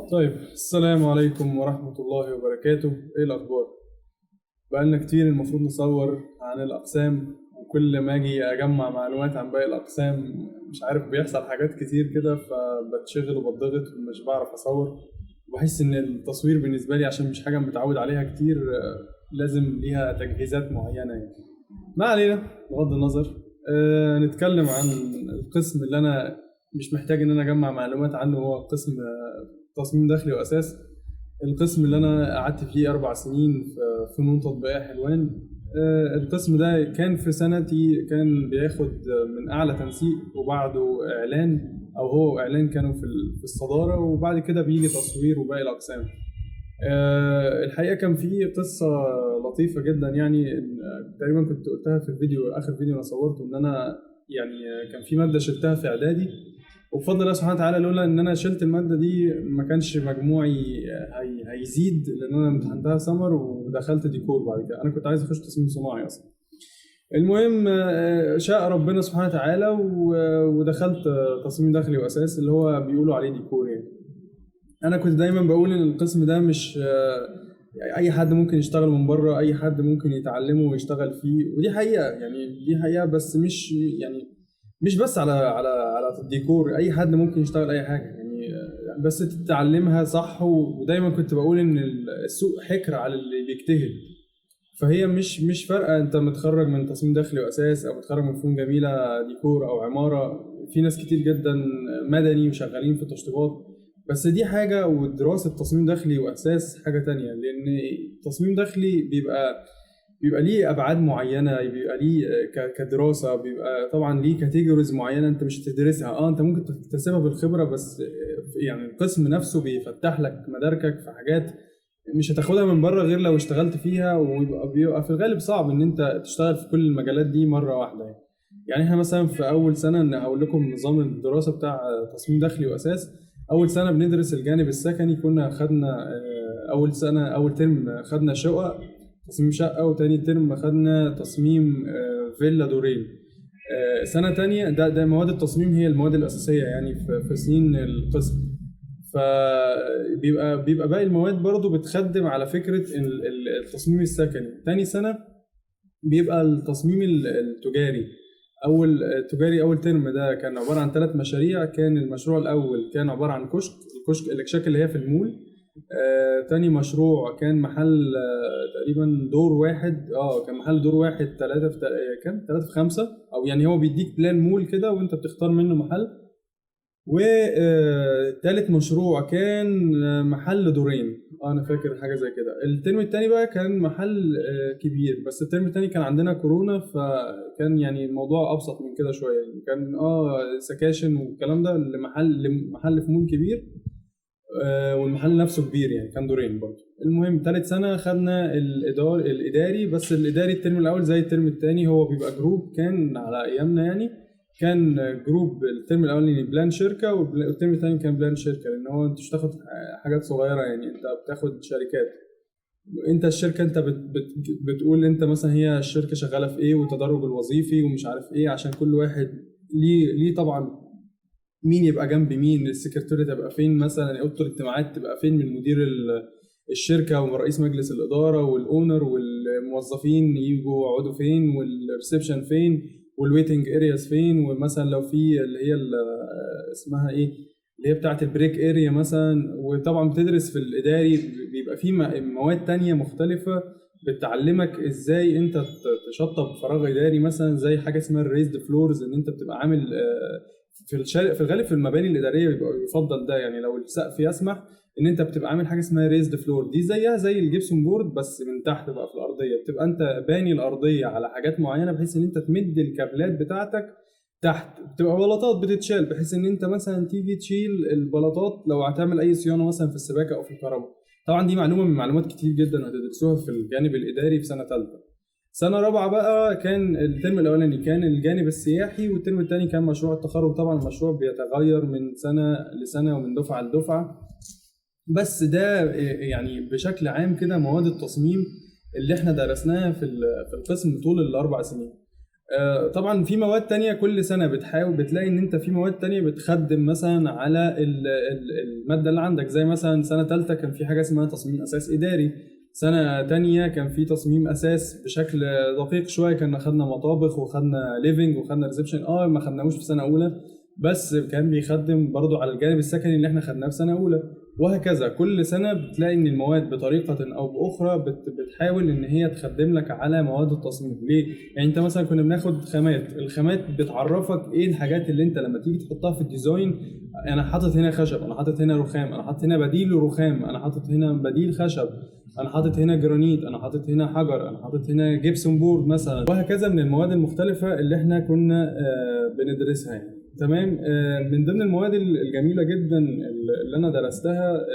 طيب، السلام عليكم ورحمة الله وبركاته. ايه الأخبار؟ بقالنا كتير المفروض نصور عن الأقسام، وكل ما أجي أجمع معلومات عن باقي الأقسام مش عارف بيحصل حاجات كتير كده، فبتشغل وبتضغط ومش بعرف أصور. وبحس إن التصوير بالنسبة لي عشان مش حاجة متعود عليها كتير، لازم ليها تجهيزات معينة يعني. ما علينا، بغض النظر. نتكلم عن القسم اللي أنا مش محتاج إن أنا أجمع معلومات عنه، هو قسم تصميم داخلي وأساس. القسم اللي أنا قعدت فيه 4 سنين في فنون تطبيقية حلوان. القسم ده كان في سنتي كان بياخد من أعلى تنسيق، وبعده إعلان، أو هو إعلان كانوا في الصدارة، وبعد كده بيجي تصوير وباقي الأقسام. الحقيقة كان في قصة لطيفة جدا يعني، تقريبا كنت قلتها في الفيديو، آخر فيديو أنا صورته، إن أنا يعني كان في مادة شلتها في إعدادي، وبفضل الله سبحانه وتعالى لولا إن أنا شلت المادة دي ما كانش مجموعي هيزيد، لأن أنا امتحنتها سمر ودخلت ديكور. بعد كده أنا كنت عايز أخش تصميم صناعي أصلا. المهم، شاء ربنا سبحانه وتعالى ودخلت تصميم داخلي وأساس، اللي هو بيقولوا عليه ديكور يعني. انا كنت دايما بقول ان القسم ده مش اي حد ممكن يشتغل من بره، اي حد ممكن يتعلمه ويشتغل فيه، ودي حقيقه يعني، دي حقيقه، بس مش يعني مش بس على الديكور، اي حد ممكن يشتغل اي حاجه يعني، بس تتعلمها صح. ودايما كنت بقول ان السوق حكر على اللي بيجتهد. فهي مش فارقه انت متخرج من تصميم داخلي واساس، او متخرج من فنون جميله ديكور او عماره. في ناس كتير جدا مدني وشغالين في تشطيبات. بس دي حاجه، ودراسه تصميم داخلي واساس حاجه تانية، لان تصميم داخلي بيبقى ليه ابعاد معينه، بيبقى ليه كدراسه، بيبقى طبعا ليه كاتيجوريز معينه انت مش هتدرسها. انت ممكن تكتسبها بالخبره، بس يعني القسم نفسه بيفتح لك مداركك في حاجات مش هتاخدها من بره غير لو اشتغلت فيها، وبيبقى في الغالب صعب ان انت تشتغل في كل المجالات دي مره واحده يعني. يعني احنا مثلا في اول سنه، ان هقول لكم نظام الدراسه بتاع تصميم داخلي واساس. اول سنه بندرس الجانب السكني، كنا خدنا اول سنه اول ترم خدنا شقق، تصميم شقه، وتاني ترم خدنا تصميم فيلا دورين. سنه تانية، ده مواد التصميم هي المواد الاساسيه يعني في سنين القسم. فبيبقى باقي المواد برضو بتخدم على فكرة التصميم السكني. تاني سنة بيبقى التصميم التجاري. أول ترم ده كان عبارة عن 3 مشاريع. كان المشروع الأول كان عبارة عن الكشك الأكشاك اللي هي في المول. تاني مشروع كان محل تقريبا دور واحد. كان محل دور واحد، 3 في 5، أو يعني هو بيديك بلان مول كده وأنت بتختار منه محل. وتالت مشروع كان محل دورين. انا فاكر حاجه زي كده. الترم التاني بقى كان محل كبير، بس الترم التاني كان عندنا كورونا، فكان يعني الموضوع ابسط من كده شويه يعني. كان سكاشن والكلام ده لمحل في مول كبير. والمحل نفسه كبير يعني، كان دورين برضه. المهم تالت سنة خدنا الإداري. بس الإداري الترم الأول زي الترم التاني، هو بيبقى جروب كان على أيامنا يعني. كان جروب الترم الأولاني بلان شركة، والترم التاني كان بلان شركة، لأن هو أنت مش بتاخد حاجات صغيرة يعني، أنت بتاخد شركات. انت الشركه، انت بتقول انت مثلا هي الشركه شغاله في ايه، والتدرج الوظيفي ومش عارف ايه، عشان كل واحد ليه طبعا مين يبقى جنب مين، السكرتيرة تبقى فين، مثلا اوضه الاجتماعات تبقى فين من مدير الشركه ورئيس مجلس الاداره والاونر، والموظفين يجوا يقعدوا فين، والريسبشن فين، والويتنج ارياز فين، ومثلا لو في اللي هي اسمها ايه، اللي هي بتاعه البريك اريا مثلا. وطبعا بتدرس في الاداري بيبقى في مواد تانية مختلفه بتعلمك ازاي انت تشطب فراغ اداري، مثلا زي حاجه اسمها الريزد فلورز، ان انت بتبقى عامل في الغالب في المباني الاداريه بيبقى يفضل ده يعني، لو السقف يسمح ان انت بتبقى عامل حاجه اسمها ريزد فلور. دي زيها زي الجبسون بورد، بس من تحت بقى في الارضيه، بتبقى انت باني الارضيه على حاجات معينه بحيث ان انت تمد الكابلات بتاعتك تحت. بتبقى بلاطات بتتشال بحيث ان انت مثلا تيجي تشيل البلاطات لو هتعمل اي صيانه مثلا في السباكه او في الكهرباء. طبعا دي معلومه من معلومات كتير جدا هتدرسوها في الجانب الاداري في سنه ثالثه. سنة رابعة بقى كان الترم الأولاني كان الجانب السياحي، والترم الثاني كان مشروع التخرج. طبعا المشروع بيتغير من سنة لسنة ومن دفعة لدفعة، بس ده يعني بشكل عام كده مواد التصميم اللي احنا درسناها في القسم طول ال4 سنين. طبعا في مواد تانية كل سنة بتحاول بتلاقي ان انت في مواد تانية بتخدم مثلا على المادة اللي عندك، زي مثلا سنة تالتة كان في حاجة اسمها تصميم اساس اداري، سنة تانية كان في تصميم اساس بشكل دقيق شوية، كنا خدنا مطابخ وخدنا ليفنج وخدنا ريسبشن، ما خدناهوش في سنة اولى، بس كان بيخدم برضو على الجانب السكني اللي احنا خدناه في سنة اولى. وهكذا كل سنة بتلاقي ان المواد بطريقة او باخرى بتحاول ان هي تخدم لك على مواد التصميم. ليه؟ يعني انت مثلا كنا بناخد خامات، الخامات بتعرفك ايه الحاجات اللي انت لما تيجي تحطها في الديزاين، انا حاطط هنا خشب، انا حاطط هنا رخام، انا حاطط هنا بديل رخام، انا حاطط هنا بديل خشب، انا حاطط هنا جرانيت، انا حاطط هنا حجر، انا حاطط هنا جبسون بورد مثلا، وهكذا من المواد المختلفة اللي احنا كنا بندرسها يعني. تمام. من ضمن المواد الجميلة جدا اللي انا درستها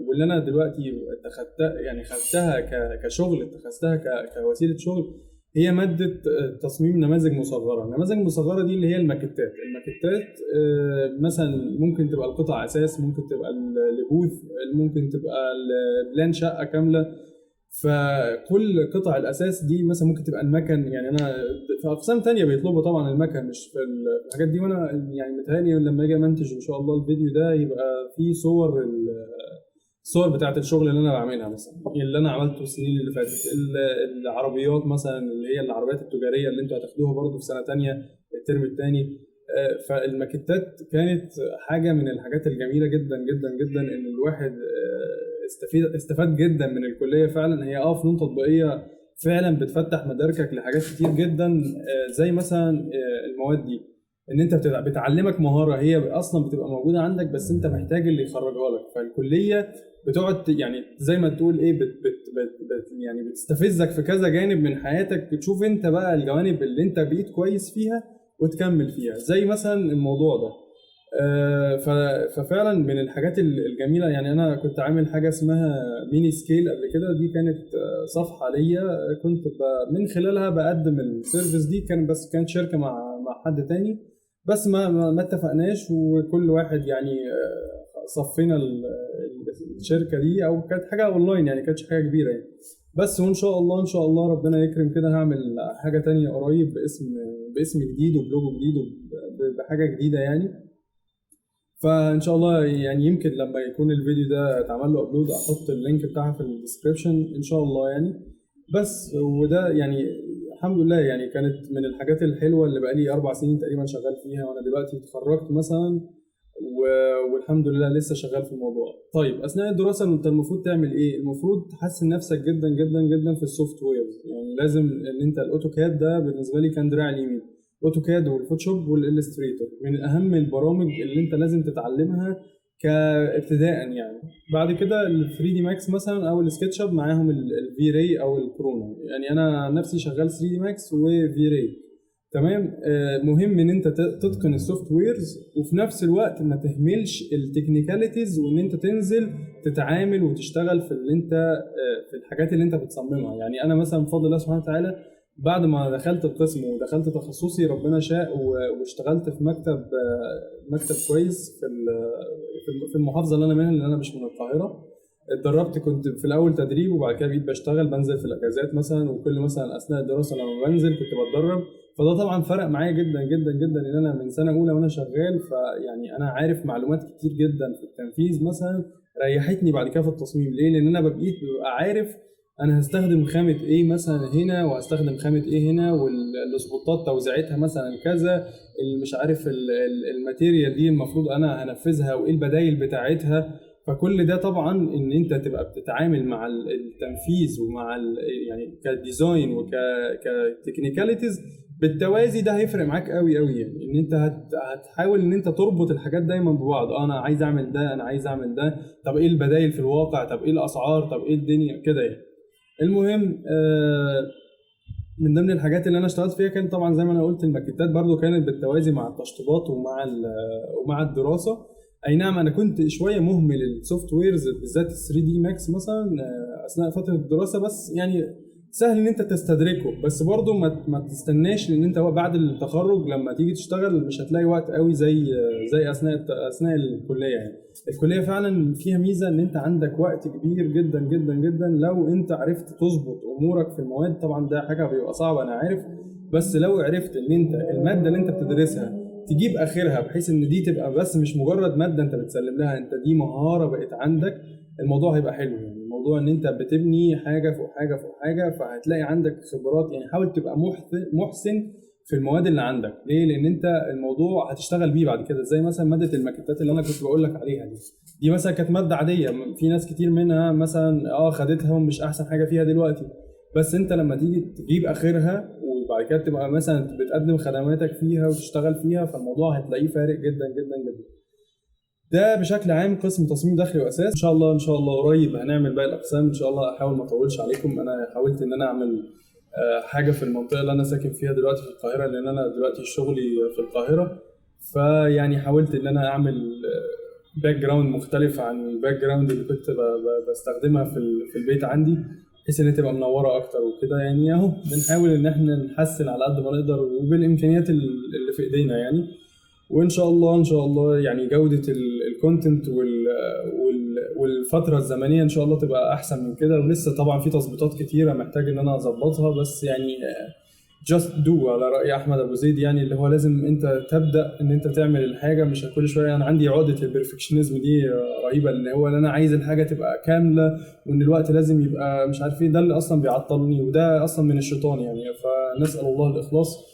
واللي انا دلوقتي اتخذتها، يعني خدتها كشغل، اتخذتها كوسيله شغل، هي ماده تصميم نماذج مصغره. النماذج المصغره دي اللي هي الماكيتات مثلا ممكن تبقى القطع اساس، ممكن تبقى البوث، ممكن تبقى البلان شقه كامله. فكل قطع الاساس دي مثلا ممكن تبقى المكن، يعني انا في اقسام تانية بيطلبوا طبعا المكن مش في الحاجات دي، وانا يعني متهيألي لما اجي امنتج ان شاء الله الفيديو ده يبقى فيه الصور بتاعت الشغل اللي انا بعملها، مثلا اللي انا عملته السنين اللي فاتت، العربيات مثلا اللي هي العربيات التجاريه اللي انتوا هتاخدوها برضو في سنه تانية الترم الثاني. فالماكيتات كانت حاجه من الحاجات الجميله جدا جدا جدا، ان الواحد استفاد جدا من الكليه فعلا. هي فنون تطبيقيه فعلا بتفتح مداركك لحاجات كتير جدا، زي مثلا المواد دي، ان انت بتعلمك مهاره هي اصلا بتبقى موجوده عندك، بس انت محتاج اللي يخرجها لك. فالكليه بتقعد يعني زي ما تقول ايه يعني بتستفزك في كذا جانب من حياتك، تشوف انت بقى الجوانب اللي انت بقيت كويس فيها وتكمل فيها، زي مثلا الموضوع ده. ففعلا من الحاجات الجميله، يعني انا كنت عامل حاجه اسمها ميني سكيل قبل كده، دي كانت صفحه ليا كنت من خلالها بقدم السيرفيس دي، كانت شركه مع حد تاني، بس ما اتفقناش، وكل واحد يعني صفينا الشركه دي، او كانت حاجه اونلاين يعني كانتش حاجه كبيره يعني. بس وان شاء الله ان شاء الله ربنا يكرم كده هعمل حاجه تانية قريب باسم جديد وبلوجو جديد وبحاجه جديده يعني. فان شاء الله يعني يمكن لما يكون الفيديو ده اتعمل له ابلود احط اللينك بتاعها في الديسكربشن ان شاء الله يعني. بس وده يعني الحمد لله يعني كانت من الحاجات الحلوه اللي بقالي 4 سنين تقريبا شغال فيها، وانا دلوقتي اتخرجت مثلا والحمد لله لسه شغال في الموضوع. طيب اثناء الدراسه انت المفروض تعمل ايه؟ المفروض تحسن نفسك جدا جدا جدا في السوفت وير، يعني لازم ان انت الاوتوكاد ده بالنسبه لي كان دراع اليمين، اوتوكاد والفوتوشوب والالستريتور من اهم البرامج اللي انت لازم تتعلمها كابتداء يعني. بعد كده ال 3 دي ماكس مثلا او السكتش اب معاهم الفي راي او الكورونا، يعني انا نفسي شغال 3 دي ماكس وفي راي. تمام. مهم ان انت تتقن السوفت ويرز، وفي نفس الوقت ما تهملش التكنيكاليتيز، وان انت تنزل تتعامل وتشتغل في اللي انت في الحاجات اللي انت بتصممها. يعني انا مثلا بفضل الله سبحانه وتعالى بعد ما دخلت القسم ودخلت تخصصي ربنا شاء واشتغلت في مكتب كويس في المحافظه اللي انا منها، لان انا مش من القاهره. اتدربت، كنت في الاول تدريب وبعد كده بقيت بشتغل، بنزل في الاجازات مثلا، وكل مثلا اثناء الدراسه لما بنزل كنت بتدرب. فده طبعا فرق معايا جدا جدا جدا، ان انا من سنه اولى وانا شغال، فيعني انا عارف معلومات كتير جدا في التنفيذ مثلا ريحتني بعد كده في التصميم. ليه؟ لان انا ببقى عارف انا هستخدم خامه ايه مثلا هنا، وهستخدم خامه ايه هنا، والسبوتات توزيعتها مثلا كذا، مش عارف الماتيريال دي المفروض انا هنفذها وايه البدايل بتاعتها. فكل ده طبعا ان انت تبقى بتتعامل مع التنفيذ ومع يعني كديزاين كتكنيكاليتيز بالتوازي، ده هيفرق معاك قوي قوي، يعني ان انت هتحاول ان انت تربط الحاجات دايما ببعض. انا عايز اعمل ده، انا عايز اعمل ده، طب ايه البدايل في الواقع، طب ايه الاسعار، طب ايه الدنيا كده يعني. المهم من ضمن الحاجات اللي انا اشتغلت فيها كان طبعا زي ما انا قلت الماكيتات، برضو كانت بالتوازي مع التشطيبات ومع الدراسه. اي نعم انا كنت شويه مهمل السوفت ويرز بالذات 3 دي ماكس مثلا اثناء فتره الدراسه، بس يعني سهل ان انت تستدركه، بس برضو ما تستناش، لان انت بعد التخرج لما تيجي تشتغل مش هتلاقي وقت قوي زي اثناء الكليه يعني. الكليه فعلا فيها ميزه ان انت عندك وقت كبير جدا جدا جدا لو انت عرفت تظبط امورك في المواد. طبعا ده حاجه بيبقى صعبه انا عارف، بس لو عرفت ان انت الماده اللي انت بتدرسها تجيب اخرها، بحيث ان دي تبقى بس مش مجرد ماده انت بتسلم لها، انت دي مهاره بقت عندك، الموضوع هيبقى حلو. يعني الموضوع ان انت بتبني حاجه فوق حاجه فوق حاجه، فهتلاقي عندك خبرات. يعني حاول تبقى محسن في المواد اللي عندك. ليه؟ لان انت الموضوع هتشتغل بيه بعد كده. زي مثلا ماده الماكيتات اللي انا كنت بقول لك عليها دي مثلا كانت ماده عاديه، في ناس كتير منها مثلا خدتها ومش احسن حاجه فيها دلوقتي، بس انت لما تيجي تجيب اخرها وبعد كده تبقى مثلا بتقدم خدماتك فيها وتشتغل فيها، فالموضوع هتلاقيه فارق جدا جدا جدا. ده بشكل عام قسم تصميم داخلي واساس. ان شاء الله ان شاء الله قريب هنعمل باقي الاقسام ان شاء الله. احاول ما اطولش عليكم. انا حاولت ان انا اعمل حاجه في المنطقه اللي انا ساكن فيها دلوقتي في القاهره، لان انا دلوقتي شغلي في القاهره. فيعني حاولت ان انا اعمل باك جراوند مختلف عن الباك جراوند اللي كنت بستخدمها في البيت عندي، بحيث ان هي تبقى منوره اكتر وكده. يعني اهو بنحاول ان احنا نحسن على قد ما نقدر وبالامكانيات اللي في ايدينا يعني. وان شاء الله ان شاء الله يعني جوده الكونتنت والفتره الزمنيه ان شاء الله تبقى احسن من كده. ولسه طبعا في تظبيطات كتيره محتاج ان انا اظبطها، بس يعني جاست دو على راي احمد ابو زيد، يعني اللي هو لازم انت تبدا ان انت تعمل الحاجه، مش كل شويه. انا عندي عقده البرفكشنزم دي رهيبه، اللي هو ان انا عايز الحاجه تبقى كامله وان الوقت لازم يبقى مش عارف ايه. ده اللي اصلا بيعطلني، وده اصلا من الشيطان يعني. فنسال الله الاخلاص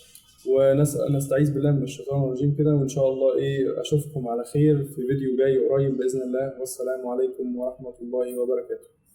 ونستعيذ بالله من الشيطان الرجيم كده. وان شاء الله اشوفكم على خير في فيديو جاي قريب باذن الله. والسلام عليكم ورحمه الله وبركاته.